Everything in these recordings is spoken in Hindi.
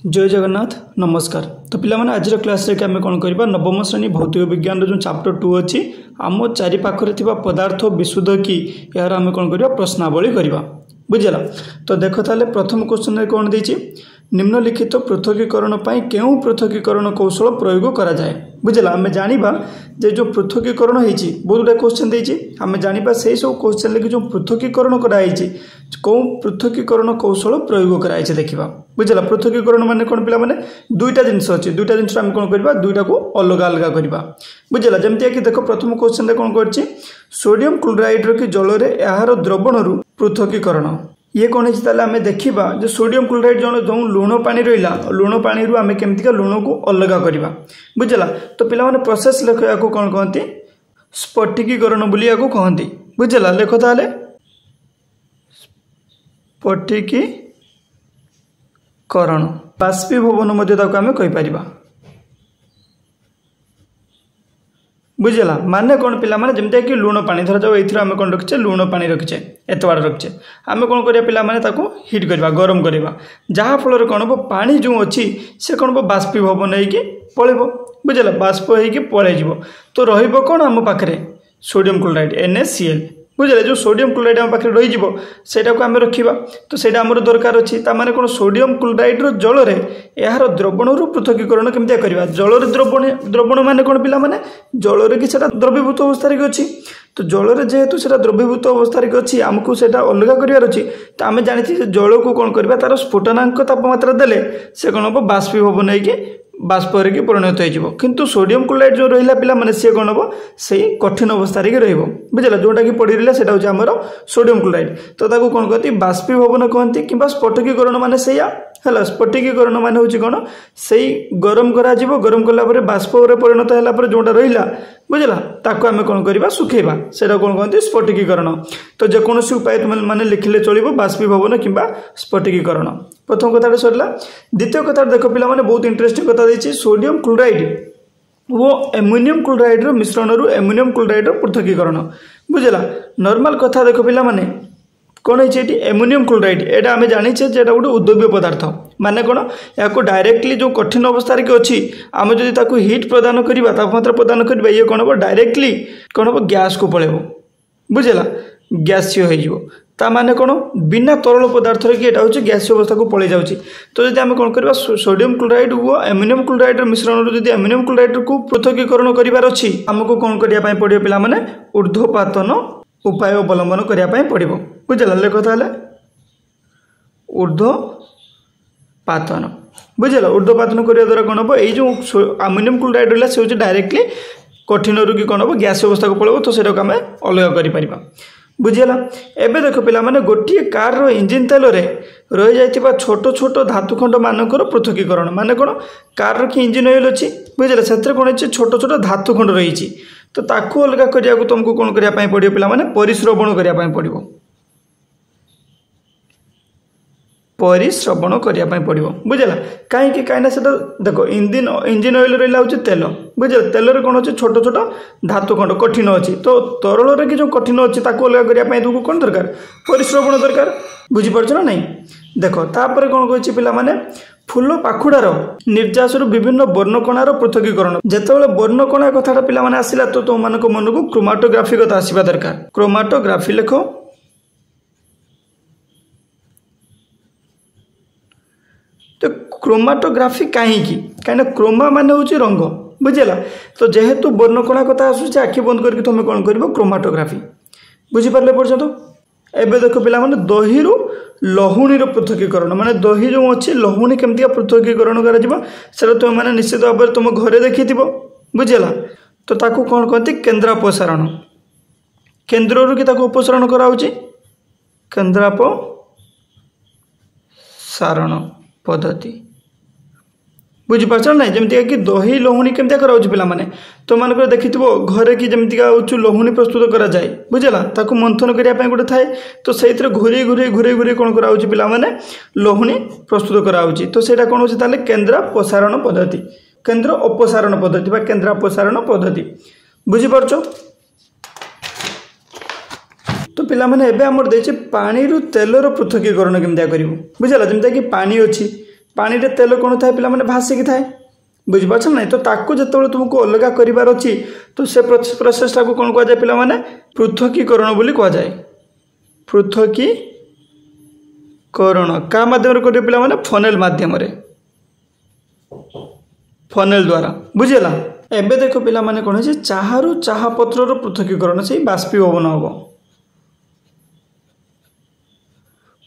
जय जगन्नाथ नमस्कार। तो पिलामाने आज क्लास रे आम कौन करवा नवम श्रेणी भौतिक विज्ञान जो चैप्टर 2 अच्छी आम चारिपाखे पदार्थ विशुद्ध कि यार आम कौन करवा प्रश्नावली करवा बुझला। तो देख ताले प्रथम क्वेश्चन कौन देछि निम्नलिखित पृथकीकरण केउं पृथकीकरण कौशल प्रयोग करा जाए बुझला। आम जानिबा जे जो पृथकीकरण होइछि बहुत गुडा क्वेश्चन देछि आम जानिबा से सब क्वेश्चन लेके जो पृथकीकरण कराइछि कौ पृथकीकरण कौशल प्रयोग कराइछि देखिबा बुझला। पृथकीकरण माने कोन पिला माने दुईटा जिंस अछि दुईटा जिंस आम कोन करबा दुईटा को अलग अलग करबा बुझला। जेमति कि देखो प्रथम क्वेश्चन रे कोन करछि सोडियम क्लोराइड रो कि जल रे यार द्रवण रु पृथकीकरण ये कौन है ताले आमे देखिबा जो सोडियम क्लोराइड जो लुण पानी रहिला लुण पानी रु आमे केमतिका लुण को अलग करबा बुझला। तो पिला माने प्रोसेस लेख याको कोन कहंती स्फटिकीकरण बोली याको कहंती बुझला। लेख ताले स्फटिकीकरण बाष्पीभवन मध्ये ताको आमे कहि परिबा बुझला। माने कौन पिला माने जमते कि लुण पानी धर जाओ एथि आमे कोन रखचे लुण पानी रखचे एत बार रखचे आमे कोन करिया पिला माने ताको हीट करबा गरम करबा जहा फल रे कोन पानी जो अछि से कोन बाष्पीभवन हेकि पळेबो बुझला बाष्प हेकि पळे जिवो। तो रहिबो कोन हम पाखरे सोडियम क्लोराइड NaCl बुझले जो सोडियम क्लोराइड हम पाखरे रहि जिवो सेटा को आमे रखिबा। तो सेटा हमर दरकार अछि ता माने कोन सोडियम क्लोराइड रो जल रे यार द्रवण रु पृथकीकरण केमतिया करबा। जल रे द्रवण माने कोन पिला माने जल रे कि सेटा द्रवीभूत अवस्था रे अछि तो जल रे जेहेतु सेटा द्रवीभूत अवस्था रे अछि हमकु सेटा अलग करियार अछि तो आमे जानिछि जे जल को कोन करबा तार स्फुटनांक तापमात्रा देले से कोन हो बाष्पीभवन हेकि बाष्प रे परिणत हो किंतु सोडियम क्लोराइड जो रहिला पिला माने से कोन हो सही कठिन अवस्था रे रहइबो बुझला जोटा कि पड़ी रहला सेटा होचे हमर सोडियम क्लोराइड। तो ताको कोन कहती बाष्पीभवन कहती किबा स्फटिकीकरण माने सेया हला स्फटिकीकरण माने होची कोन सही गरम करा जिवो गरम कला परे बाष्प रे परिणत हैला परे जोटा रहिला बुझला ताको आमे कोन करबा सुखेबा सेटा कोन कहती स्फटिकीकरण। तो जे कोनोसी उपाय माने लिखिले चलिबो बाष्पीभवन किबा स्फटिकीकरण प्रथम कथा सरला। द्वितीय कथा देखो पिला माने बहुत इंटरेस्टिंग कथा देछि सोडियम क्लोराइड वो एमोनियम क्लोराइड रो मिश्रण रु एमोनियम क्लोराइड रो पृथकीकरण बुझला। नॉर्मल कथा देखो पिला माने कौन है एमोनियम क्लोराइड एटा आमे जानि छे जेटा गोटे उद्दव्य पदार्थ माने कोन याको डायरेक्टली जो कठिन अवस्था रे अछि आमे जदि ताको हीट प्रदान करिबा तापमात्रा प्रदान करिबा ये कोन हो डायरेक्टली कोन हो गैस को पळेबो बुझला गैसीय हो जिवो ता माने कोन बिना तरल पदार्थ रे कि एटा होची गैसीय अवस्था को पळे जाउची। तो जदि आमे कोन करबा सोडियम क्लोराइड वो एमोनियम क्लोराइड रो मिश्रण रो जदि एमोनियम क्लोराइड को पृथकीकरण करिवार अछि हमको कोन करिया पय पडियो पिला माने ऊर्ध्वपातन उपाय अवलंबन करिया पय पडिबो बुझला। लेख ताले ऊर्ध्वपातन बुझला ऊर्ध्वपातन करिया द्वारा कोन हो एई जो एमोनियम क्लोराइड रहला से होची डायरेक्टली कठिन रु कि कोन हो गैस अवस्था को पळेबो तो सेटा को हमें अलग करि परिबा बुझला। एबे देखो पिला माने गोटिए कार रो इंजन तेल रे रहि जाइतिबा छोट छोट धातुखंड मानकर पृथकीकरण माने कोन कार रो कि इंजन ऑयल अछि बुझला सेत्र कोन अछि छोट छोट धातुखंड रहिछि तो ताकू अलग करिया को तुमको कोन करिया पय पडियो पिला माने परिश्रवण करिया पय पडिबो परिश्रवण करिया पय पडिबो बुझला। काहे कि काइना सेटा देखो इंजन ऑयल रहला होछि तेल बुझला तेल रे कोन होछि छोट छोट धातुखंड कठिन अछि तो तरल रे कि जो कठिन अछि ताकू अलग करिया पय तुमको कोन दरकार परिश्रवण दरकार बुझि परछ ना नहीं। देखो तापर कोन कहछि पिला माने फूल पाखुड़ार निर्जास विभिन्न वर्णकणार पृथकीकरण जेतेबेले वर्णकणा कथाटा पिला माने आसिला तो तुम मानको मन को क्रोमाटोग्राफी कथा आसीबा दरकार क्रोमाटोग्राफी लेखो तो क्रोमाटोग्राफी कहीं क्रोमा माने होची रंग बुझला। तो जेहेतु वर्णकणा कथा आसुचे आखि बंद करके तुम कौन कर क्रोमाटोग्राफी बुझी पारे पर्यंत। एबे देखो पिला माने दही रु लहुणी रो पृथकीकरण माने दही जो अच्छी लहुणी केमतिया पृथकीकरण करा जिवो सेटा तुम माने निश्चित भाव तुम घरे देखिथिबो बुझला। तो ताकू कौन कहती केंद्रापसारण केंद्र रु कि ताकू अपसारण करा होची केंद्रापसारण पद्धति बुझी पारछ ना जमति कि दही लहुणी केमतिया करा होची पिला माने तो मानकर देखिथिबो घरे कि जमति का उच्च लहुणी प्रस्तुत करा जाय बुझला ताकू मंथन करिया पय गोटे थाए तो सेइत्र घुरी घुरी कोन करा होची पिला माने लहुणी प्रस्तुत करा होची तो सेटा कोन होची ताले केंद्रापसारण पद्धति केंद्र अपसारण पद्धति बा केंद्रापसारण पद्धति बुझी पारछ। तो पिला माने एबे हमर देछि पानी रु तेल रो पृथकीकरण केमतिया करिवो बुझला जमति कि पानी अछि पानी रे तेल कौन थाए पे भासिकी थाए बुझिपार ना तो ताकू जो तुमको अलग करार अच्छी तो से प्रोसेस टाक कौन कह जाए पे पृथकीकरण बोली कह जाए पृथकीकरण क्या मध्यम करेंगे पे फनेल मध्यम फनेल द्वारा बुझेगा एबे देख पे कौन है चाहरू चाह पत्र पृथकीकरण से बाष्पीभवन हम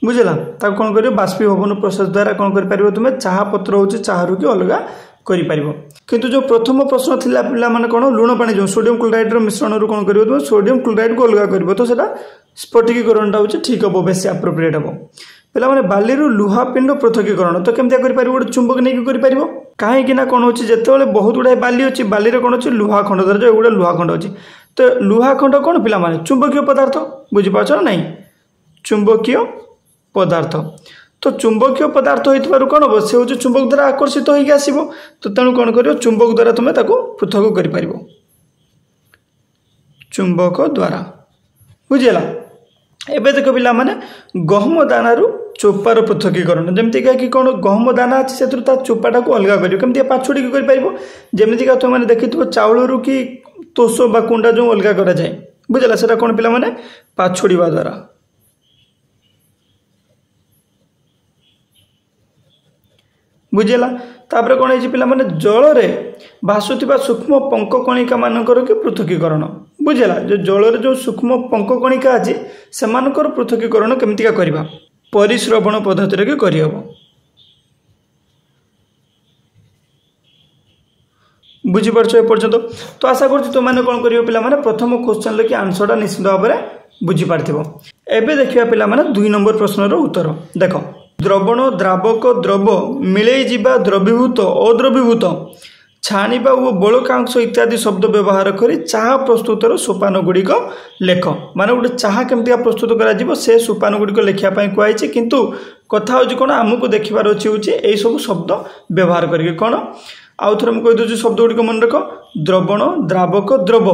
बुझेगा ताको कौन कर बाष्पीभवन प्रोसेस द्वारा कौन कर तुम चाह पत्र हो चाहरू की अलग कर किंतु जो प्रथम प्रश्न थिला पिला माने कौन लुण पानी जो सोडियम क्लोराइड मिश्रण रू कौन कर तुम सोडियम क्लोराइड को अलग कर तो स्फटिकीकरण हो ठीक हम बेस एप्रोप्रिएट हम पे मैंने बाली लुहा पिंड पृथकीकरण तो केमती कर गोटे चुंबक नहीं कर कहीं कौन हो जिते बहुत गुड़ाए बाली अच्छी बाली कौन अच्छी लुहा खंड धर गोटे लुहा खंड अच्छी तो लुहा खंड कौन पिला माने चुंबकीय पदार्थ बुझीपार ना नहीं चुंबकीय पदार्थ तो चुंबकीय पदार्थ हो कौन हम से हूँ चुंबक द्वारा आकर्षित होगी आसो तो तेणु कौन कर चुंबक द्वारा तुम पृथक कर चुंबक द्वारा बुझेगा एबे देख पिला माने गहम दाना चोपार पृथकीकरण जमीका कि कौन गहम दाना अच्छी से चोपाटा को अलग कर कमी पाछोड़ी करमीका तुम मैंने देखी चाउल कि तोष बा कुंडा जो अलग कराए बुझेगा से कौन पिला माने पाछोड़ा द्वारा बुझेगा तापर कौन है पिला माने जल रे भासुवा सूक्ष्म पंक कणिका मानकर कि पृथकीकरण बुझेगा जो जल जो सूक्ष्म पंक कणिका अच्छी से पृथकीकरण केमितिका करबा परिश्रवण पद्धति के करहब बुझीपार एपर्यंत तो आशा कर तुम मैंने कौन कर पे प्रथम क्वेश्चन लेकिन आंसरटा निश्चित भाव में बुझीपार एबे देखिए पे 2 नंबर प्रश्नर उत्तर देख द्रवण द्रावक द्रव मिले जीवा द्रवीभूत अद्रवीभूत छाणीबा और बलकांश इत्यादि शब्द व्यवहार कर चाह प्रस्तुतर सोपान गुड़िक लेख माने गोटे चाह केमती प्रस्तुत कर से सोपान गुड़िक लिखापी कहुई किंतु कथा हूँ कौन आमको देखार अच्छी हूँ यही सब शब्द व्यवहार करके कौन आउ थे मुझे कहीदे शब्द गुड़िक मन रख द्रवण द्रावक द्रव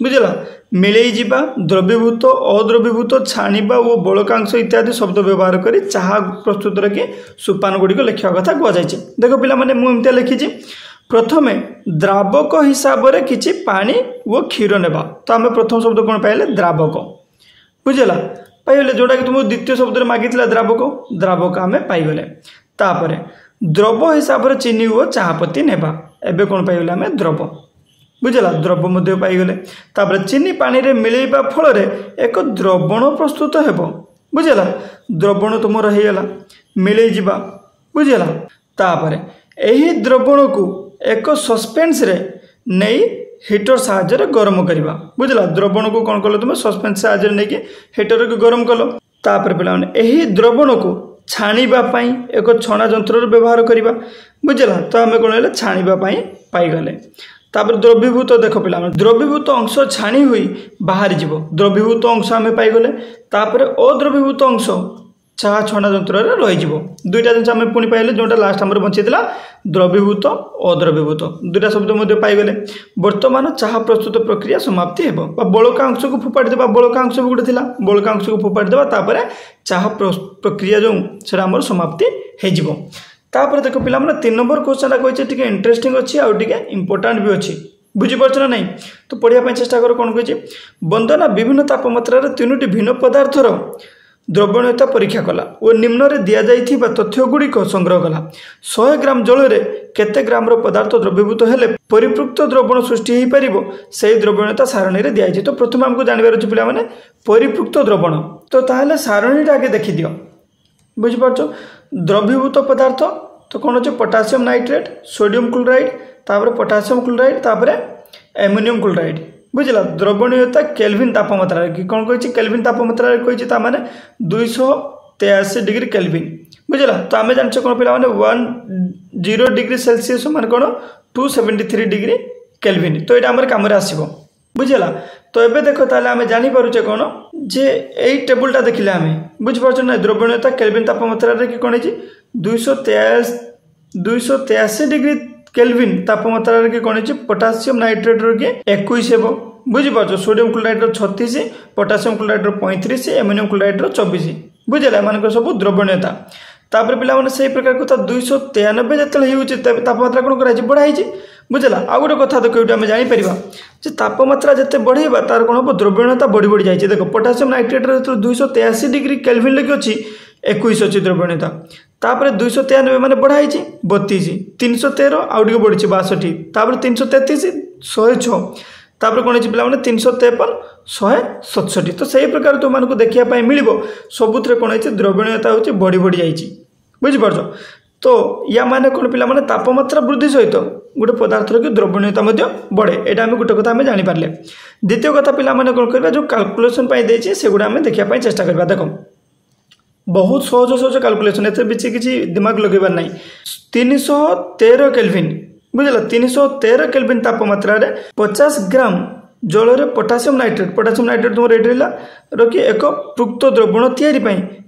बुझेगा मिले जीवा द्रवीभूत अद्रवीभूत छाणीबा और बलकांश इत्यादि शब्द व्यवहार कर चाह प्रस्तुत रखी सोपान गुड़िक लिखा कथा कहुई देख पे मुझे लिखी प्रथमे द्रावक हिसाब से किसी पानी वो क्षीर नेबा तो आम प्रथम शब्द कौन पाइले द्रावक बुझेगा पाइले जोटा कि तुमको द्वितीय शब्द मागी द्रावक आम पाइगले तापर द्रव हिसाब से चीनी वो चाहपत्ती नेबा एबे कौन पाइगले आम द्रव बुझेगा द्रव मध्य पाइगले तापर चीनी पानी रे मिलेबा फल एक द्रवण प्रस्तुत हेबो बुझेगा द्रवण तुम रहीगला मिले जीवा बुझेगा तापर एही द्रवण को एक सस्पेंस रे नहीं हीटर साहाय्य गरम करवा बुझला द्रवण को कौन कल तुम सस्पेंस साहाय्य नहीं हीटर को गरम कल तापर पे द्रवण को छाणीवाई एक छणा जंत्र व्यवहार करवा बुझला तो आम कौन छाणीवाई पाईगले तापर द्रवीभूत देख पिला द्रवीभूत अंश छाणी हुई बाहरी जीव द्रवीभूत अंश आम पाईगले तापर अद्रवीभूत अंश चाह छणा जंत्र रही दुईटा जिन आम पुणी पाइले जोटा लास्ट आम बचीला द्रवीभूत अद्रवीभूत दुईटा शब्द पाइगले बर्तमान चाह प्रस्तुत प्रक्रिया समाप्ति हेब बड़का अंश को फोपाड़ी देवा बड़का अंश भी गोटे बड़का अंश को फोपाड़ी देवा तापर चाह प्रक्रिया जो आम समाप्ति हो तापर देख पिला 3 नंबर क्वेश्चन कही टे इंटरेस्टिंग अच्छी आउ टे इंपोर्टाट भी अच्छी बुझीपार ना नहीं तो पढ़ाई चेष्टा कर कौन कही वंदना विभिन्न तापमात्रा 3टी भिन्न पदार्थर द्रवणीयता परीक्षा कला और निम्न रे दिया जाइथिबा तथ्य गुड़िक संग्रह कला 100 ग्राम जल रे केते ग्राम रो पदार्थ द्रवीभूत हेले परिपृक्त द्रवण सृष्टि हो पारिबो से द्रवणीयता सारणी रे दिया जाइछि तो प्रथम हमको जानबार अछि पिला माने परिपृक्त द्रवण तो ताहले सारणीटा आगे देखि दियो बुझि पारछो द्रवीभूत पदार्थ तो कौन अच्छे पोटासियम नाइट्रेट सोडियम क्लोराइड तापर पोटासियम क्लोराइड तापर एमोनियम क्लोराइड बुझला द्रवणीयता केल्विन तापमात्रा कि कौन कही केल्विन तापमात्रा कही माने 283 डिग्री केल्विन बुझला तो आम जान कौन पे 10 डिग्री सेल्सियस मान कौन 273 डिग्री केल्विन तो ये आम कम आसो बुझला तो ये देख ताले आम जानीपे कौन जे यही टेबुलटा देखिले आम बुझिपार ना द्रवणीयता केल्विन तापमात्रा कि कौन 283 डिग्री केल्विन तापमात्रा कि कौन पोटासियम नाइट्रेट के 21 हे बुझिपार sodium chloride 36 potassium chloride 35 ammonium chloride 24 बुझेगा एम सब द्रवणीयता तापर पिला माने सही प्रकार कथा 293 जतले होउची तापमात्रा कोन कराई बढ़ाई बुझला। आ गोटे कथा देखो ये आम जापर जे तापमात्रा जिते बढ़ेबा तार कौन हम द्रव्यणता बढ़ी बढ़ी जाए। देख पोटासियम नाइट्रेट जो 283 डिग्री केल्विन लगे अच्छी 21 अच्छी द्रव्यणता तापर 293 मैंने बढ़ाई 32 313 आउ टे बढ़ी 62 तापर 333 106 तापर कौन पे 353 167। तो सही प्रकार तुमको देखा मिल सबुत कौन है द्रव्यणता हूँ बढ़ी बढ़ी जाइए बुझिपार। तो या माने कौन पिला माने तापमात्रा वृद्धि सहित गोटे पदार्थर की द्रव्यणता बढ़े यहाँ आम गोटे कथा आम जानीपारे। द्वितीय कथा पिला माने कौन करवा जो कैलकुलेशन देती से गुड़ा आम देखा चेष्टा करवा। देख बहुत सहज सहज कैलकुलेशन एत बेची किसी दिमाग लगेबार ना 313 केल्विन बुझला 313 केल्विन तापमात्रा 50 ग्राम जल रे पोटासियम नाइट्रेट तुम रेडी रहा रखी एक पृक्त द्रवण तैयारी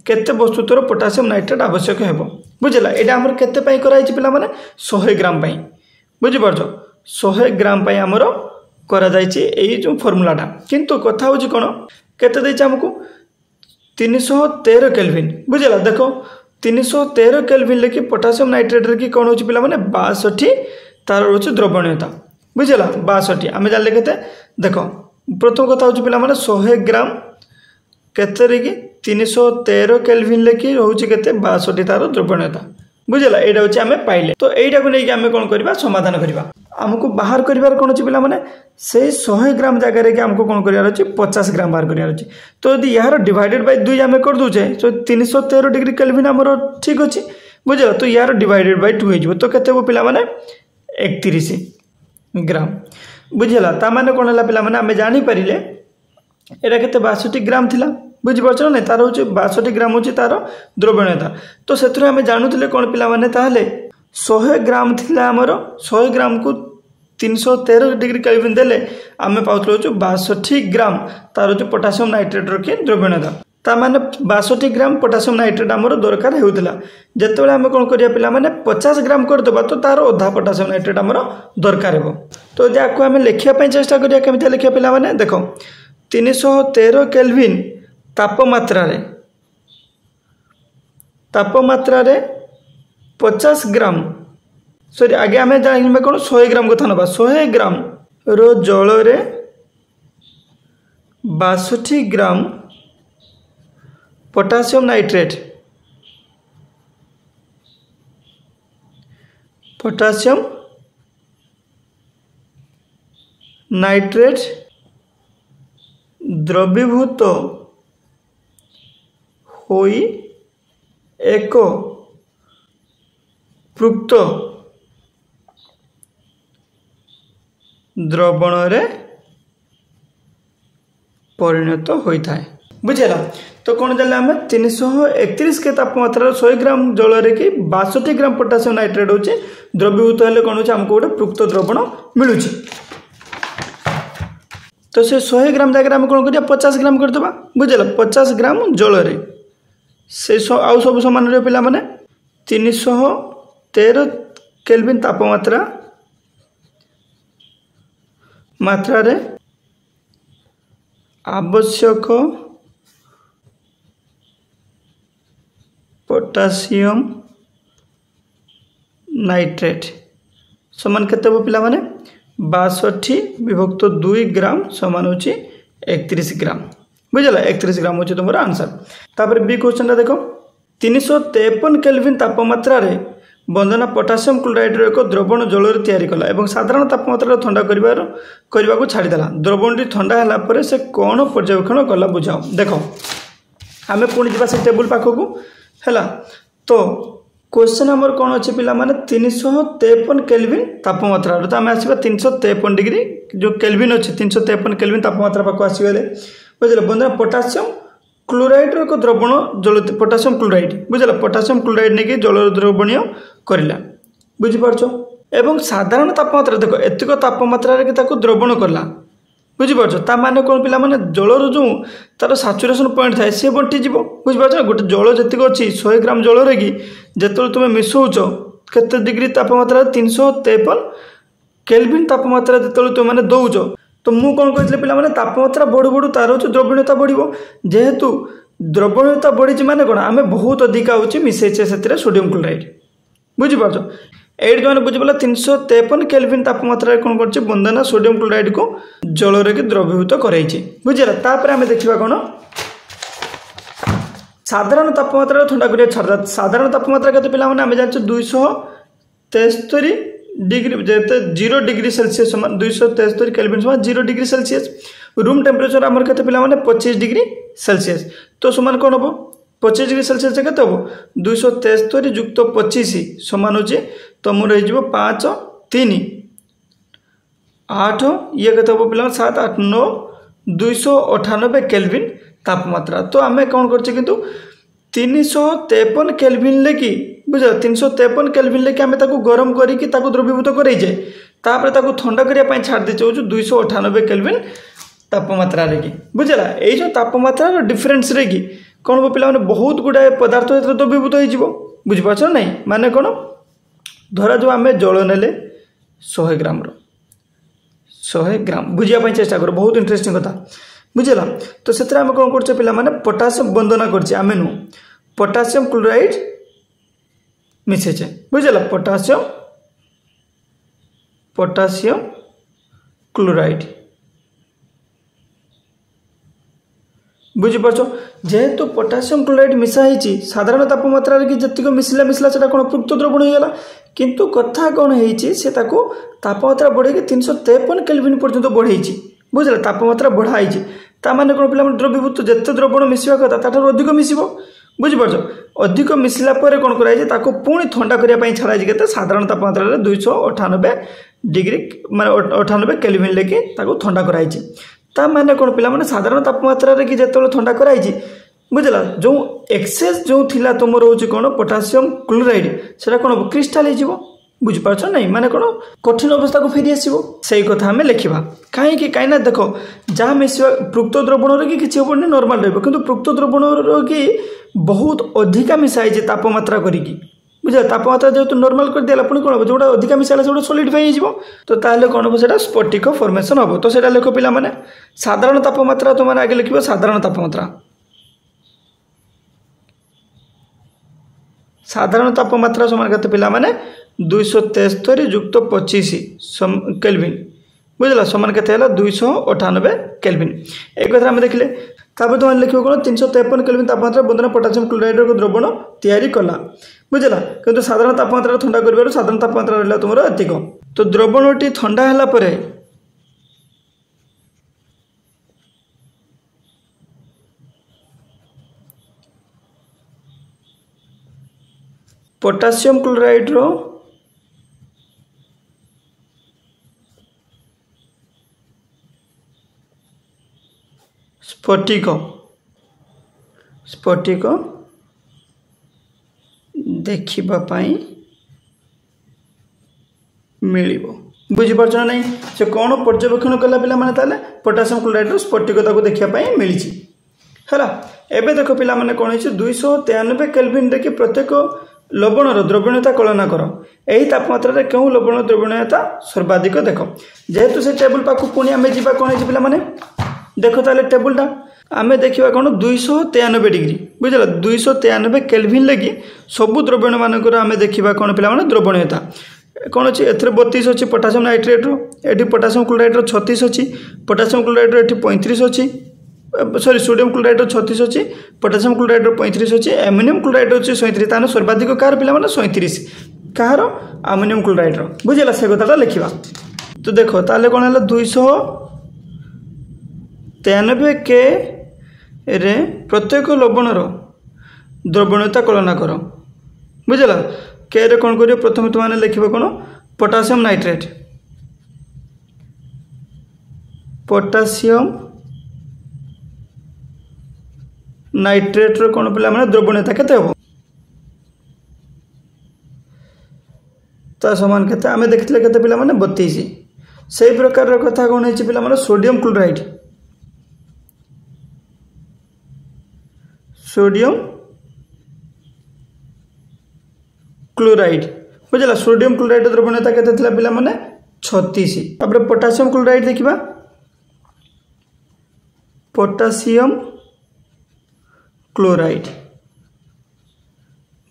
केते वस्तुतर पोटासियम नाइट्रेट आवश्यक है बुझला। यहाँ आमर केते कराई पिला माने 100 ग्राम बुझिपार 100 ग्राम आमर कर फर्मुलाटा किंतु कथा हूँ कौन केते आमको 313 केल्विन बुझला। देख 313 केल्विन लेकिन पोटासियम नाइट्रेट रे कौन हो पिला माने 62 तार रोचे द्रव्यणता बुझला 62 आम जान के देख प्रथम कथा हूँ पिला माने 100 ग्राम केते कि 313 केल्विन लेखि रोचे के 62 तार द्रव्यणता बुझला। यहाँ हूँ आम पाइले तो यहीटा को लेकिन आम कौन करवा समाधान करवा आमको बाहर कर कौन अच्छी पे से 100 ग्राम जगह आमको कौन करार अच्छे 50 ग्राम बाहर करार अच्छे। तो यदि यार डिवाइडेड बाय 2 आम कर दूचे तो 313 डिग्री केल्विन आमर ठीक अच्छे बुझल। तो यार डिवाइडेड बाय 2 हो तो केते पिला माने 31 ग्राम बुझला। ता माने कौन है पिला माने आम जानीपारे यहाँ के 62 ग्राम थिला बुझिपार ना तार हूँ 62 ग्राम हूँ तार द्रव्यणता। तो से आम जानूले कौन पिला माने ताहले 100 ग्राम थिला आमर 100 ग्राम को 313 डिग्री केल्विन देले आम पाउथलो 62 ग्राम तार जो पोटासियम नाइट्रेट रखी द्रव्यणता ता माने 62 ग्राम पोटासियम नाइट्रेट आमर दरकार होउतला। जेतेबेले आम कौन करिया पिला माने 50 ग्राम करदेबा तो तार अधा पोटासियम नाइट्रेट आमर दरकार हो। तो याको आम लिखा चेष्टा करिया केमिति लिखिया पिला माने देख 313 केल्विन तापमात्रा रे 50 ग्राम सॉरी आगे आम जाना कौन 100 ग्राम कथा ना 100 ग्राम रो जल रे 62 ग्राम पोटासियम नाइट्रेट द्रवीभूत होई एक पृक्त द्रवण रे परिणत होता है बुझेगा। तो कौन जाने आम 331 के तापमात्रा 100 ग्राम जल रे कि 62 ग्राम पोटासियम नाइट्रेट होचे द्रवीभूत हेले कौन होचे हमको गोटे पृक्त द्रवण मिलूँ। तो से 100 ग्राम जगह आम कौन कर 50 ग्राम करदे बुझेगा 50 ग्राम जल रे से आउ सब सामान रे पिला माने 313 केल्विन तापमात्रा रे आवश्यक पोटासियम नाइट्रेट समान केते पिला माने 62 विभक्त 2 ग्राम समान होची 31 ग्राम बुझला 31 ग्राम होची तुमरा आंसर। तापर बी क्वेश्चन देखो 353 केल्विन तापमात्रा रे बंधना पोटासियम क्लोराइड एक द्रवण जल तैयारी कला और साधारण तापमात्रा ठंडा करने को छाड़देला द्रवणटी ठंडा है से कौन पर्यवेक्षण कला बुझाओ। देख आम पुणी जा से टेबुल पाखक है तो क्वेश्चन आमर कौन अच्छे पिला माने 353 केल्विन तापमात्रा तो आम आसवा 353 डिग्री जो केल्विन अच्छे 353 केल्विन तापमात्रा पाक आसगले बुझे बंधना पोटासियम क्लोराइड एक द्रवण जल पोटासियम क्लोराइड बुझला पोटासियम क्लोराइड नहीं जल द्रवणीय करला बुझिपार एवं साधारण तापमात्रा देख एतिक तापमात्रा द्रवण करला बुझिपार ता माने कौन पिला माने जलर जो तार साचुरेशन पॉइंट थाए सी बंटीज बुझिपार गोटे जल जी अच्छी 100 ग्राम जल रे कि जो तुम मिसौच केते डिग्री तापमात्रा 353 केल्विन तापमात्रा जो तुम मैंने दौच तो मु कौन कहते पिला माने तापमात्रा बढ़ू बढ़ू तार द्रव्यणता बढ़ो जेहेतु द्रवणीयता बढ़ी माने कौन आम बहुत अधिक होची मिसेचे से सोडियम क्लोराइड बुझिपार एट जो बुझीपार 353 केल्विन तापमात्रा कौन कर बंदना सोडियम क्लोराइड को जल रे द्रवीभूत कराई बुझेगा तापर आम देखा कौन साधारण तापमात्रा ठंडा करिया छाड़ साधारण तापमात्रा के पे आम जान 273 डिग्री जेते 0 डिग्री सेल्सियस समान 273 केल्विन समान 0 डिग्री सेल्सियस रूम टेम्परेचर आमर के पे 25 डिग्री सेल्सियस तो समान कौन हम 25 डिग्री सेल्सियस के हम 273 युक्त 25 समान हो तुम रही 5 3 8 ये के पे 7 8 9 298 केल्विन तापमात्रा तो आम कौन कर 353 केल्विन लेकि बुझ 353 केल्विन लेकि आम गरम करके द्रवीभूत कराई जाए तापर ठंडा करने छाड़ देचे 298 केल्विन तापमात्रा रे बुझला ये जो तापमात्रा डिफरेन्स रे कि कौन हम पे बहुत गुड़ाए पदार्थ द्रवीभूत हो बुझिपार ना माने कौन धरा जो आम जल नेले 100 ग्राम 100 ग्राम बुझापी चेष्टा कर बहुत इंटरेस्टिंग कथा बुझेगा तो से कौन कर पे पोटासियम बंदना कर पोटासियम क्लोराइड मिसेचे बुझेगा पोटासियम क्लोराइड बुझिपार जेहेतु पोटासियम क्लोराइड मिसाई साधारण तापमात्रा कि जी मिसला मिसला से कौन पृक्त द्रवण होगा किंतु कथा कौन है तापमात्रा बढ़े 353 केल्विन पर्यंत बढ़े बुझे तापमात्रा बढ़ाई ताने कौन पे द्रवीभूत जिते द्रवण मिसवा कथा ताठू अधिक मिसब बुझिपार अधिक मिसला कौन कराई पुणी ठंडा करने छाड़ा के साधारण तापमात्रा 298 डिग्री माने 98 केल्विन लेके ठंडा कराई ताने कौन पे साधारण तापमात्रा कि जो ठंडा कराई बुझला जो एक्सेस जो थिला तुम रोचे कौन पोटासियम क्लोराइड से कौन क्रिस्टाल हो बुझिपार नहीं माने कौन कठिन अवस्था को फेरी आसो से कथा आम लिखा कहीं कहीं देख जहाँ मिसवा पृक्त द्रवण कि किसी हेनी नॉर्मल रही पृक्त द्रवण कि बहुत अधिका मिसाई तापमात्रा करी बुझे तापमात्रा जेहतु नॉर्मल कर दिला पुणी कौन हम जो अधिका मिसाला से सॉलिडिफाई हो तो ताहले कौन हम से स्फटिक फॉर्मेशन हम तो से लिख पिला माने साधारण तापमात्रा तुम आगे लिख साधारण तापमात्रा साधारण तापमात्रा समान करते पिला माने 273 युक्त 25 केल्विन बुझला समान के 298 केल्विन एक कथा आम देखले तापर तुम लिख कौन 353 केल्विन तापमात्रा बंधन पोटासियम क्लोराइड द्रवण तैयारी कला बुझला किंतु साधारण तापमात्रा ठंडा कर साधारण तापमात्रा रहा तुम अधिक तो द्रवणटी ठंडा है पोटासियम क्लोराइड रो स्फटिक स्फटिक देखापी मिल बुझिपार ना नहीं से कौन पर्यवेक्षण कला पिला माने ताले पोटासियम क्लोराइड स्फटिकता को देखापी मिली है एवं देख पिला माने कौन है 293 केल्विन रे कि प्रत्येक लवणर द्रवणीयता कलना कर यही तापमात्रा क्यों लवण द्रवणीयता सर्वाधिक देख जेहेतु से टेबुल पाक पुणी आम जा कौन है पिला माने देख ताले टेबुलटा आम देखा कौन 293 डिग्री बुझल 293 केल्विन लगी सबू द्रवण मानक आम देखा कौन पिला माने द्रवणीयता कौन अच्छी ए 32 अच्छी पोटासियम नाइट्रेट रो पोटासियम क्लोराइड 36 अच्छी पोटासियम क्लोराइड 35 अच्छी सॉरी सोडियम क्लोराइड 36 अच्छी पोटासियम क्लोराइड 35 अच्छी एमोनियम क्लोराइड अच्छी 37 ताने सर्वाधिक कार पिला माने 37 कहार एमोनियम क्लोराइड बुझेगा से कथाटा लिखा तो देखो ताले कौन है 293 के रे प्रत्येक लवणर द्रवणीयता कलना कर बुझेगा के रे कौन कर प्रथम तुमने लिखा कौन पोटासियम नाइट्रेट पोटासियम नाइट्रेट रो कौन पिला माने द्रवणीयता केते हो ता समान केते आमे देखथिले केते पिला माने 32 से प्रकार रो कथा कौन है पिला माने सोडियम क्लोराइड बुझला सोडियम क्लोराइड द्रवणीयता केते थिला पिला माने 36 अब पोटासियम क्लोराइड देखिबा पोटासियम क्लोराइड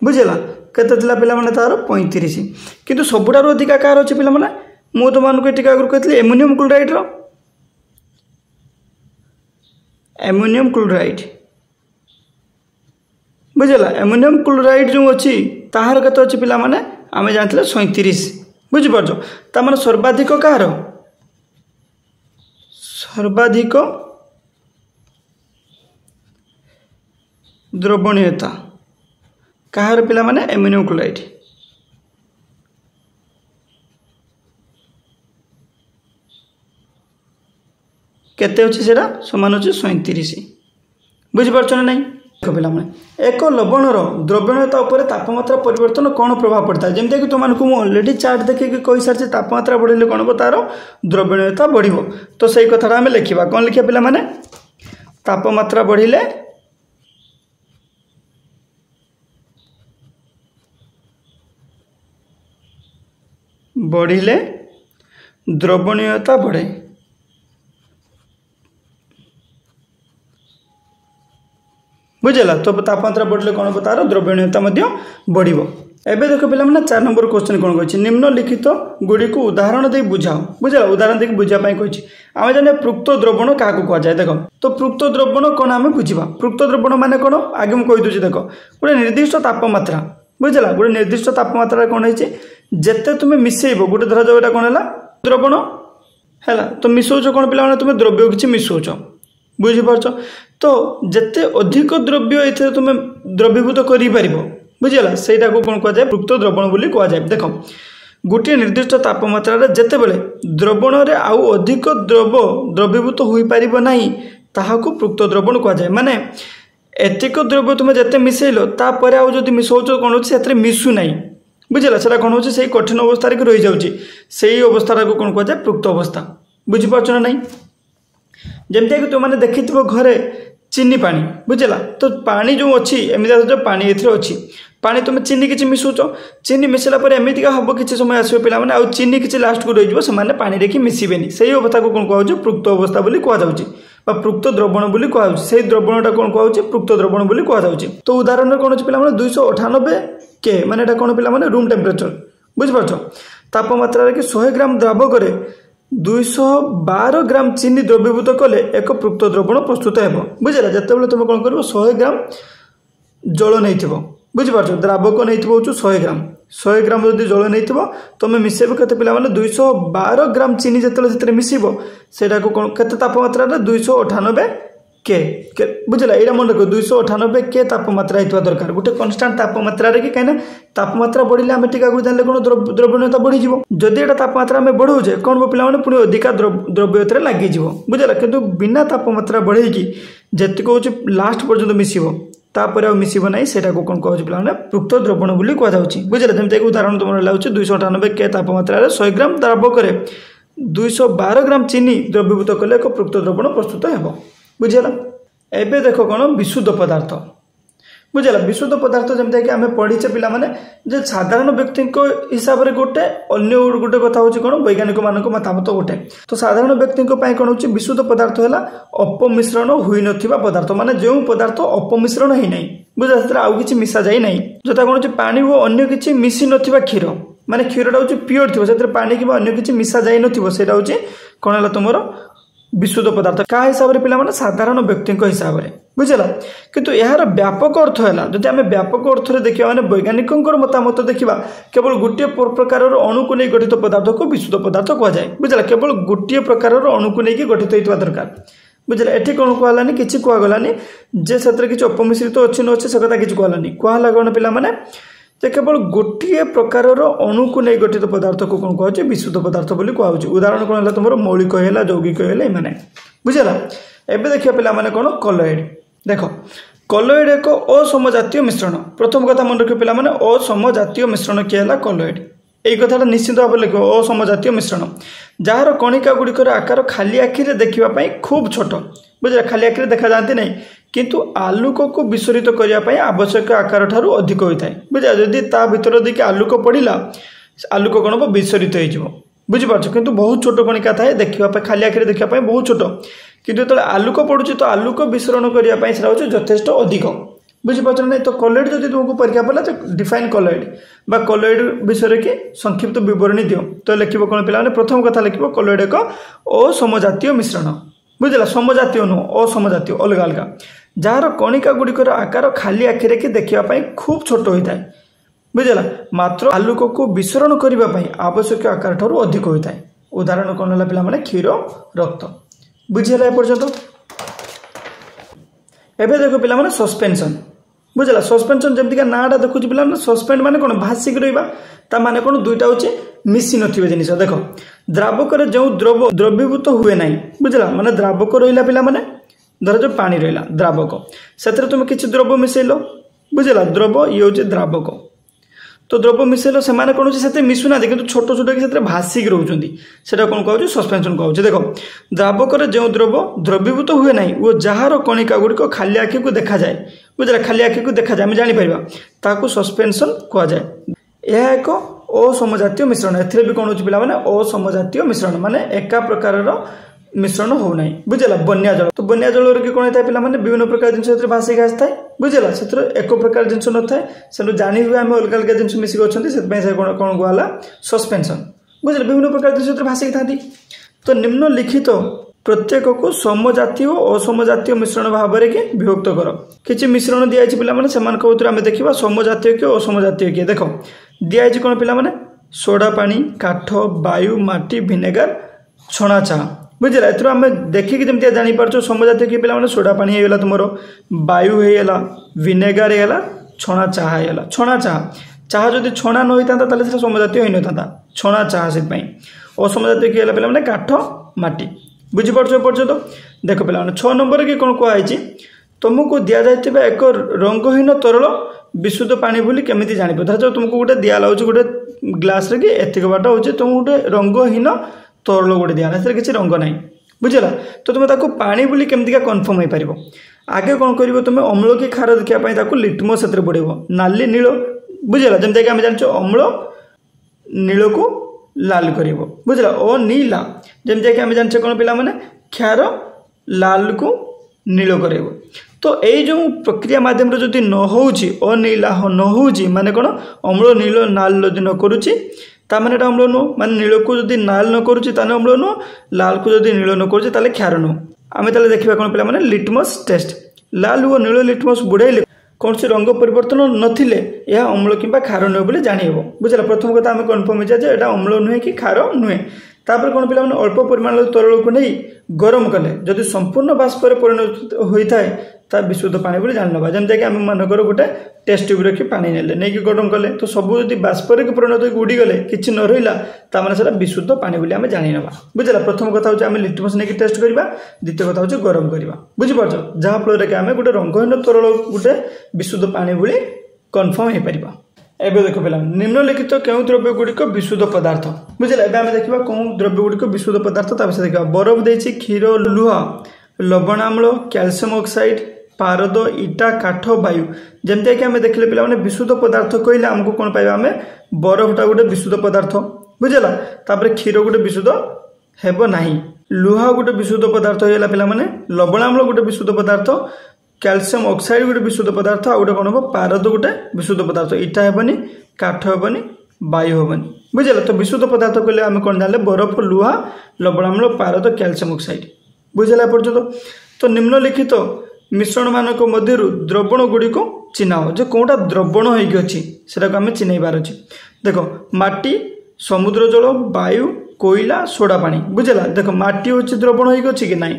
बुझेगा केते थिला पिला माने तार 35 किंतु सबुठार अधिका कार अच्छे पिला माने मु तो मानक टिका आगु कहथि एमोनियम क्लोराइड रो एमोनियम क्लोराइड बुझेगा एमोनियम क्लोराइड जो अच्छी ताहार केते अच्छे पिला माने आमे जानथिले 37 बुझि परछो ता माने सर्वाधिक कार सर्वाधिक द्रवणीयता कहार पिला माने एमोनियम क्लोराइड केते अछि सेरा समान अछि 37 बुझि परछो नै पिला माने एक लवणर द्रव्यणीयता उपर तापमात्रा परिवर्तन कौन प्रभाव पड़ता है जमते कि तुम मानक मु ऑलरेडी चार्ट देखिए कहि सारी तापमात्रा बढ़िले कौन हो तार द्रव्यणीयता बढ़िबो तो सही कथा आम लिखा कौन लिखा पिला माने तापमात्रा बढ़िले बढ़िले द्रवणीयता बढ़े बुझेगा तो तापमात्रा बढ़ले कौन हो तार द्रव्यणीयता बढ़िबो एबे देखो पिला माने 4 नंबर क्वेश्चन कौन कहछि निम्नलिखित गुडी को उदाहरण दे बुझाओ बुझेगा उदाहरण दे बुझा पई कहछि आमे जाने पृक्त द्रवण काहा को कह जाय देखो तो पृक्त द्रवण कोन आमे बुझिबा पृक्त द्रवण माने कोन आगे हम कहि दोछि देखो गोटे निर्दिष्ट तापमात्रा बुझेगा गोटे निर्दिष्ट तापमात्रा कोन होइछि जेते तुमे मिसेइबो गोटे धरा जाव एटा कोन हला द्रवण हैला तो मिसौछ कोन पिला माने तुमे द्रव्य किछि मिसौछ बुझि परछ तो जेते अधिक द्रव्य एथे तुमे द्रवीभूत करि परिबो बुझिला सेटा को कोन कह जाय पृक्त द्रवण बोली कह जाय देखो गोटे निर्दिष्ट तापमात्रा रे जेते बेले द्रवण रे आउ अधिक द्रवीभूत होई परिबो नाही ताहा को पृक्त द्रवण कह जाय माने एतिक द्रव्य तुमे जेते मिसेइलो ता परे आउ जदि मिसौछ कोन होछि सेतरे मिसु नाही बुझिला सेटा कोन होछि सेही कठिन अवस्था रे रहि जाउछि सेही अवस्था को कोन कह जाय पृक्त अवस्था बुझि परछ ना नाही जमते कि तुमने देखिथिबो घरे चीनी पानी बुझला तो पानी जो अच्छी एमती जो पानी एथरे अच्छी पानी तुम चीनी किसी मिसुच चीनी मिसला पर एमतीका हम किसी समय आसो पिला माने आउ चीनी किसी लास्ट को रही से पानी देखी मिसबेनी से अवस्था को कौन कहूँ पृक्त अवस्था बोली कहुच्छी पृक्त द्रवण बोली कहुच्छी द्रवणटा कौन कहूँ पृक्त द्रवण बोली कहुच्छी तो उदाहरण कौन अच्छे पिला 298 के माने कौन पिला माने रूम टेम्परेचर बुझिपारछ तापमात्रा कि 100 ग्राम द्रावक 212 ग्राम चीनी द्रवीभूत कले एक पृक्त द्रवण प्रस्तुत हो बुझेगा जिते बड़े तुम कौन कर 100 ग्राम जल नहीं बुझिपार द्रावक नहीं 100 ग्राम जब जल नहीं तुम मिसेब के पिला 212 ग्राम चीनी जिते मिसब से तापमात्रा 298 के बुझला यहाँ मन रख 298 के तापमात्रा होता दरकार गोटे कन्स्टांट तापमात्रा कि कहीं तापमात्रा बढ़िले आम टीका जान कौन द्रव्यणीयता बढ़ी जदि एटा तापमात्रा आम बढ़ाऊे कौन हो पे पुणी अधिका द्रव्यता लगिज बुझला कि बिना तापमात्रा बढ़ेगी जी हूँ लास्ट पर्यटन मिसब तापर मिसब ना से कौन कहूँ पे पृक्त द्रवण बोली कहुच्छी बुझला जमीक उदाहरण तुम लागे 298 के तापमात्रा 100 ग्राम द्रावक 212 ग्राम चीनी द्रवीभूत कले एक पृक्त द्रवण प्रस्तुत हो बुझेगा एबे देखो कौन विशुद्ध पदार्थ बुझेगा विशुद्ध पदार्थ जमीक आम पढ़ीचे पिला माने जे साधारण व्यक्ति हिसाब से गोटे अन्य गोटे कथा हूँ कौन वैज्ञानिक मान मतामत गोटे तो साधारण व्यक्ति कौन हो विशुद्ध पदार्थ है अपमिश्रण हुई नथिबा पदार्थ माने जो पदार्थ अपमिश्रण ही नहीं बुझा से आउ कि मिसा जाए ना जोटा कौन पानी हो अन्य किसी मिसी नथिबा क्षीर माने क्षीरटा हूँ प्योर थी से पानी कि अन्य किसी मिसा जाए नथिबा हूँ कौन है तुम विशुद्ध पदार्थ क्या हिसाब से पिला साधारण व्यक्ति हिसाब से बुझला किंतु यार व्यापक अर्थ है जब आम व्यापक अर्थ में देखा मैंने वैज्ञानिक मतामत देखा केवल गोटे प्रकार अणु को नहीं गठित पदार्थ को विशुद्ध पदार्थ कहुए बुझला केवल गोटे प्रकार अणु को लेकिन गठित होता दरकार बुझला एटी कौन कहलानी किसी कहगलानी जे से किसी अपमिश्रित अच्छी न अच्छे से कथा किसी कहलानी कहला कौन पिला जे केवल गोटे प्रकार अणु को नहीं गठित पदार्थ को कौन कहे विशुद्ध पदार्थ बोली कहुच्छे उदाहरण कौन है तुम मौलिक है यौगिक है माने बुझला एबे देखिए पिला माने कौन कलॉइड देखो कलॉइड एक असमजातीय मिश्रण प्रथम कथा मन रखियो पिला माने असमजातीय मिश्रण किए है कलॉइड यही कथा निश्चित भाव लिख असमजातीय मिश्रण जार कणिका गुड़िकर आकार खाली आखिरे देखा खूब छोट बुझला खाली आखिरे देखा जाती नहीं किंतु आलोक को विस्फोरित करने आवश्यक आकार ठारू अधिक होता है बुझा जदि ता भीतर देखिए आलोक पड़ा आलोक कौन हम विस्फोरित हो बुझिपार किंतु बहुत छोट कणिका थाए देखा खाली आखिरे देखा बहुत छोट किंतु जो आलोक पड़ुची तो आलोक विस्फोरण करने से जथेष अधिक बुझीपार ना तो कलॉइड जब तुमको परीक्षा पड़ा तो डिफाइन कलॉइड बा कलॉइड विषय की संक्षिप्त विवरणी दियो तो लिख कौन पे प्रथम कथा लिख कलॉइड एक असमजातीय मिश्रण बुझला समजातीय नुह असमजातीय अलग अलग जार कणिका गुड़िकर आकार खाली आखिरे कि देखापी खूब छोट होता है बुझला मात्र आलोक को विसरण करने आवश्यक आकार ठार अधिक होता है उदाहरण कौन है पे क्षीर रक्त बुझीला एपर्यंत एवं देख पे सस्पेंशन बुझला सस्पेंशन जमीक नाटा देखुच पे सस्पेंड माने कौन भासिक रहा माने कौन दुईटा हूँ मिसी नथिबे जिनिस देख द्रावक जो द्रवीभूत हुए ना बुझला माने द्रावक रहा पे माने धर जो पानी रहा द्रावक से तुम किसी द्रव मिसेल बुझला द्रव ये हूँ द्रावक तो द्रव मिसेल से कौन से मिशुना कि छोट छोट कि भासिक रोचे से कौन कहूँ सस्पेंशन कहूँ देख द्रावक जो द्रव द्रवीभूत हुए ना वो जार कणिका गुड़िक खाली आखि को देखा जाए बुझला खाली आखि को देखा जाए जापर सस्पेंशन कहुए यह एक असमजातीय मिश्रण ए कौन हो पाने असमजातीय मिश्रण माने एका प्रकार मिश्रण होना बुझला बन्या जल तो बन्या जल कि कौन होता है पे विभिन्न प्रकार जिन भाषिक आसता है बुझला से एक प्रकार जिन न था से जानी हुए आम अलग अलग जिन मिसिक अच्छे कौन कहला सस्पेंशन बुझला विभिन्न प्रकार जिन भाषिक था तो निम्नलिखित प्रत्येक को समजातीय और असमजातीय मिश्रण भाव में विभक्त कर किसी मिश्रण दिखाई पे आम देखा समजातीय किए असमजातीय किए देख दिखाई कौन पे सोडा पानी काठ वायु माटी भिनेगार छणा चाह बुझला एम देखिकी जमी जापर समजातीय किए पे सोडा पानी होगा तुम वायु होगा भिनेगार होगा छणा चाह होगा छणा चाह जब छणा न होता है समजातीय हो न था छणा चाह से असमजातीय किए पे काठ माटी बुझीपार पर्यटन देख पे 6 नंबर की कौन कहुई तुमको दि जाता एक रंगहीन तरल विशुद्ध पानी बोली केमी जान धर तुमको गोटे दिलाऊँ गोटे ग्लास रे कि एतिक बाट हो तुम गोटे रंगहीन तरल गोटे दिया से किसी रंग ना बुझला तो तुम ताको पानी बोली केमतिका कन्फर्म हो पार आगे कौन कर तुम अम्ल कि खार देखापी लिटमस से बुड़ेब नाली नील बुझला जमीक आम जान अम्ल नील को लाल कर बुझला ओ नीला जमीक आम जाने कौन पे क्षार लाल को नील कर तो यही जो प्रक्रिया मध्यम जदि न हो अनीला न हो माने कौन अम्ल नील नाल जदि न करुच्ची ताने अम्ल नुह माने नील को जदि नाल न करुच्ची अम्ल नुह लाल को जदि नील न करुच्ची ताले क्षार नुह आम ताले देखा कौन पे लिटमस टेस्ट लाल और नील लिटमस बुड़ाइले कौन से रंग परिवर्तन नथिले यह अम्ल कि क्षार नुहे बोली जानी हो बुझला प्रथम कथा आम कन्फर्म हो जाए एटा अम्ल नुहे कि क्षार नुहे तापर कौन पे अल्प परिमाण तरल को नहीं गरम कले जदि संपूर्ण बाष्प परिणत होता है ता विशुद्ध पानी बोली जान ना जमीक आम मानकर गोटे टेस्ट ट्यूब रखी पानी नेले नहीं गरम कले तो सब जब बाष्प परिणत उड़ी गले कि न रहा से विशुद्ध पानी बोली आम जानी ना बुझला प्रथम कथा हूँ आम लिटमस नहीं टेस्ट करवा द्वितीय कथा हूँ गरम करवा बुझीपार जहाँफल कि आम गोटे रंगहीन तरल गोटे विशुद्ध पानी बोली कन्फर्म हो पार एवं देख पे निम्नलिखित क्यों द्रव्य गुड़िक विशुद्ध पदार्थ बुझला एवं आम देखा कौन द्रव्य गुड़िक विशुद्ध पदार्थ विषय देखा बरफ देती क्षीर लुह लवणाम्ल कैल्शियम ऑक्साइड पारद इटा काठ वायु जमीक आम देखले पे विशुद्ध पदार्थ कहले आमको कौन पाइबा आम बरफटा गोटे विशुद्ध पदार्थ बुझला तापर क्षीर गोटे विशुद्ध हेब नाही लुह गोटे विशुद्ध पदार्थ होगा पे लवणाम्ल गोटे विशुद्ध पदार्थ कैल्शियम ऑक्साइड गोटे विशुद्ध पदार्थ आ गोटे कौन हम पारद गोटे विशुद्ध पदार्थ इटा हेबनी काठ हेबनी वायु हेबनी बुझला तो विशुद्ध पदार्थ कहले आम कौन जाने बरफ लुहा लवणाम्ल पारद कैल्शियम ऑक्साइड बुझला पर्यटन तो निम्नलिखित मिश्रण मानक मध्य द्रवण गुड़िक चिन्ह जो कौटा द्रवण होगी आम चिन्हबार अच्छे देख माटी समुद्र जल वायु कोयला सोडा पानी बुझला देख माटी हूँ द्रवण होगी कि नाई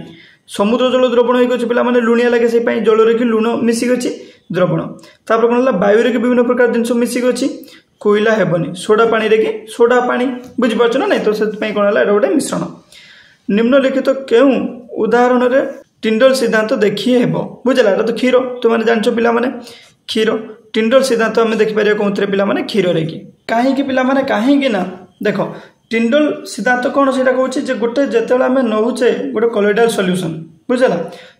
समुद्र जल द्रवण होगी पे लुणिया लगे से जल कि लुण मिसिक अच्छी द्रवण तापर कौन वायु कि विभिन्न प्रकार जिन मिसिक अच्छी कोयला हेबनी सोडा पानी रे कि सोडा पानी बुझीपार ना नहीं तो से कौन है गोटे मिश्रण निम्नलिखित क्यों उदाहरण रे टिंडल सिद्धांत देखिए हेब बुझला तो क्षीर तुम जान पे क्षीर टिंडल सिद्धांत आम देखिपर कौन पे क्षीर रे कि कहीं पे कहीं ना देख टिंडल सिद्धांत कौन से कहूँ गोटे जो आम नौचे गोटे कलोइडाल सल्यूशन बुझला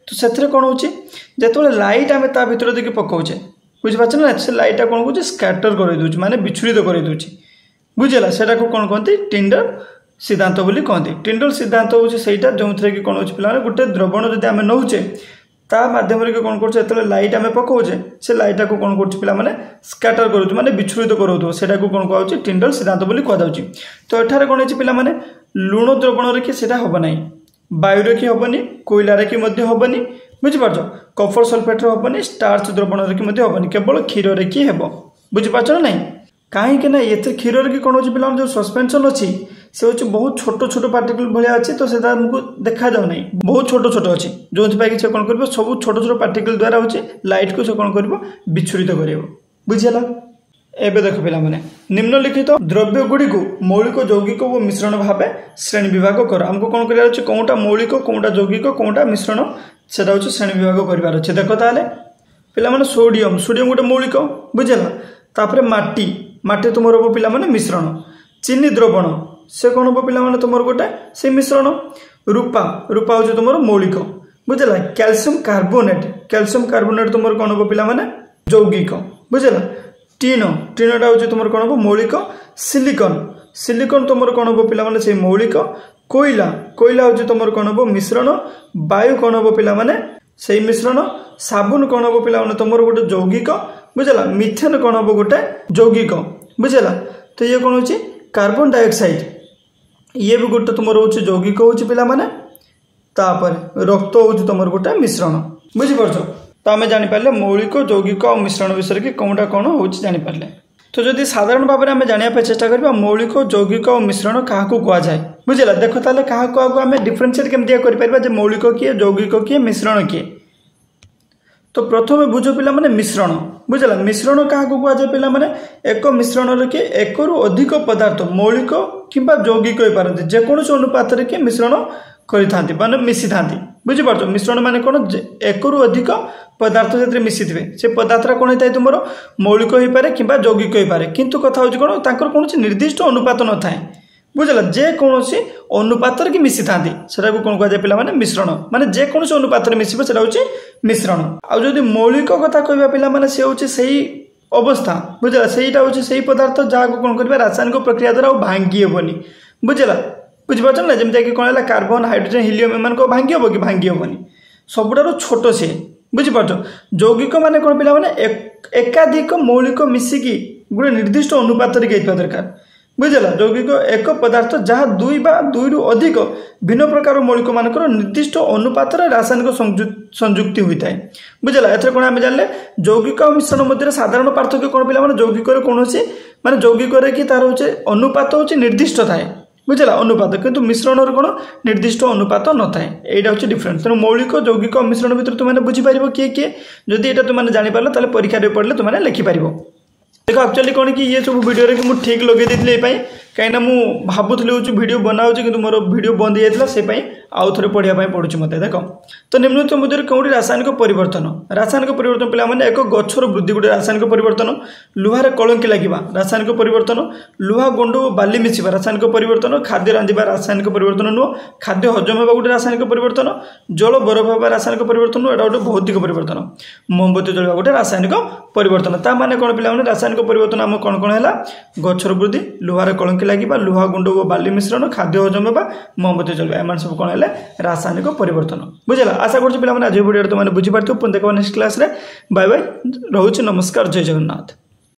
तो से कौन हो लाइट आम ता भर देखिए पकाचे बुझीपार ना से लाइटा कौन कौन स्कैटर कर दूसरी माने विच्छुरित कर दूसरी बुझला से कौन कहते टिंडल सिद्धांत बोली कहते टिंडल सिद्धांत हूँ सहीटा जो कि कौन हो पे गोटे द्रवण जब आम नौचे ता माध्यम कौन कर लाइट आम पकाचे से लाइट को कौन कर पे स्कैटर कर माने विच्छुरित करोथो सेटा को कौन कहूँ टिंडल सिद्धांत बोली कहुच्छी। तो एठारे कौन है पे लुण द्रवण कि सेटा हम ना वायु कि हेनी कोईलार कि हेनी बुझीपार कपर सल्फेट हेनी स्टार्च द्रवण कि हेनी केवल क्षीर कि हे बुझीपार ना नहीं कहीं ना ये क्षीर की कौन हो पे जो सस्पेंशन अच्छी से हूँ बहुत छोट छोट पार्टिकल भाया अच्छी तो से आमको देखा जाऊ ना बहुत छोट छोट अच्छी जो से कौन कर सब छोट छोट पार्टिकल द्वारा हूँ लाइट को से कौन कर विच्छुरित कर बुझीगला। एबे देख पिला माने निम्नलिखित द्रव्य गुड़ी को मौलिक यौगिक और मिश्रण भाव श्रेणी विभाग कर आमको कौन करार अच्छे कौटा मौलिक कौटा यौगिक कौटा मिश्रण से श्रेणी विभाग करार अच्छे। देख ताले पिला माने सोडियम सोडियम गोटे मौलिक बुझेगा तापर माटी माटी तुम हम पिला माने मिश्रण चीनी द्रवण से कौन हम पिला माने तुम गोटे से मिश्रण रूपा रूपा हूँ तुम मौलिक बुझेगा कैल्शियम कार्बोनेट तुम कौन हम पिला माने यौगिक बुझेगा टीन टीनटा हूँ तुम कौन हम मौलिक सिलिकन सिलिकन तुम कौन हम पे से मौलिक कोईला कोईला हूँ तुम कौन हम मिश्रण वायु कौन हम पे से मिश्रण साबुन कौन हम पे तुम गोटे यौगिक बुझेगा मिथेन कौन हम गोटे यौगिक बुझेगा। तो ये कौन हो कार्बन डाइऑक्साइड ये भी गोटे तुम हूँ यौगिक हूँ पे रक्त हूँ तुम गोटे मिश्रण बुझीपार। तो आम जापर मौलिक यौगिक और मिश्रण विषय कि कौटा कौन हो जापारे। तो जदि साधारण भाव में आम जाना चेष्टा करवा मौलिक यौगिक और मिश्रण क्या कहुए बुझेगा देख ताले क्या आम डिफरेन्सीएट केमती कर मौलिक किए यौगिक किए मिश्रण किए। तो प्रथम बुझ पिला माने मिश्रण बुझेगा मिश्रण क्या कहुए पिला माने एक मिश्रण के एक रु अधिक पदार्थ मौलिक किंबा यौगिक हो पारती जेकोसी अनुपात के मिश्रण करि माने मिसी था बुझीपार। मिश्रण माने कौन एक रु अधिक पदार्थ से मिसी थे से पदार्थ कौन होता है तुम मौलिक हो पारे कि यौगिक हो पारे किंतु कथा हूँ कौन तर कौन निर्दिष्ट अनुपात न थाए बुझेगा जेकोसी अनुपात की मिसी था कौन कहुए पिला माने मिश्रण माने जेकोसी अनुपात मिसब से हूँ मिश्रण। आदि मौलिक कथा कहवा पिला माने से हूँ सही अवस्था बुझेगा सहीटा हूँ सही पदार्थ जहाँ कौन कर रासायनिक प्रक्रिया द्वारा भांगी हेनी बुझेगा बुझीपार ना जमीक कौन है कार्बन हाइड्रोजन हिलियम एम को भांगी हम कि भांगी हेनी सबुठार छोट सी बुझीपार। यौगिक माने कौन पिला माने एकाधिक मौलिक मिसिकी गोटे निर्दिष्ट अनुपात दरकार बुझेगा। यौगिक एक पदार्थ जहाँ दुई बा दुई रु अधिक भिन्न प्रकार मौलिक मानक निर्दिष्ट अनुपात रासायनिक संयुक्ति होता है बुझेगा। एथर कौन आम जानले यौगिक और मिश्रण मध्य साधारण पार्थक्य कौन पिला माने यौगिक कौन माने यौगिक कि तार हूँ अनुपात हूँ निर्दिष्ट थाए बुझेगा अनुपात किंतु मिश्रण कौन निर्दिष्ट अनुपात न थाए यहाँ हूँ डिफरेन्स। तेणु मौलिक यौगिक मिश्रण भितर तुमने बुझीपार किए किए जदि यहाँ तुमने जापर ताले परीक्षा पढ़ले तुमने लिखिपार। देखो एक्चुअली कौन कि ये सब वीडियो रे मुझे ठीक लगे देती कहीं मुझे भावुली हूँ वीडियो बनाऊँ कि मोर वीडियो बंद हो जाता से आउ थे पढ़ाई पड़ू मत देख। तो निम्नलिखित मध्य कौटी रासायनिक परिवर्तन पिला माने एक गछर वृद्धि गोटे रासायनिक परिवर्तन लुहार कलंकी लगे रासायनिक परिवर्तन लुहा गुंड और बाली मिसवा रासायनिक परिवर्तन खाद्य रांधिबा रासायनिक परिवर्तन नुह खाद्य हजम होगा गोटे रासायनिक परिवर्तन जल बरफ होगा रासायनिक परिवर्तन नुह एटा गोटे भौतिक परिवर्तन मोमबत्ती जलवा गोटे रासायनिक परिवर्तन ता माने कौन पिला रासायनिक परिवर्तन आम कौन कौन है गछर वृद्धि लुहार कलंकी लगे लुहा गुंड और बाली मिश्रण खाद्य हजम होगा मोमबत्ती जलवा एम सब कौन है रासायनिक परिवर्तन बुझेगा। आशा कर आज वीडियो तुमने बुझीपार पुणी देखा नेक्स्ट क्लास रे बाय बाय रोचे नमस्कार जय जगन्नाथ।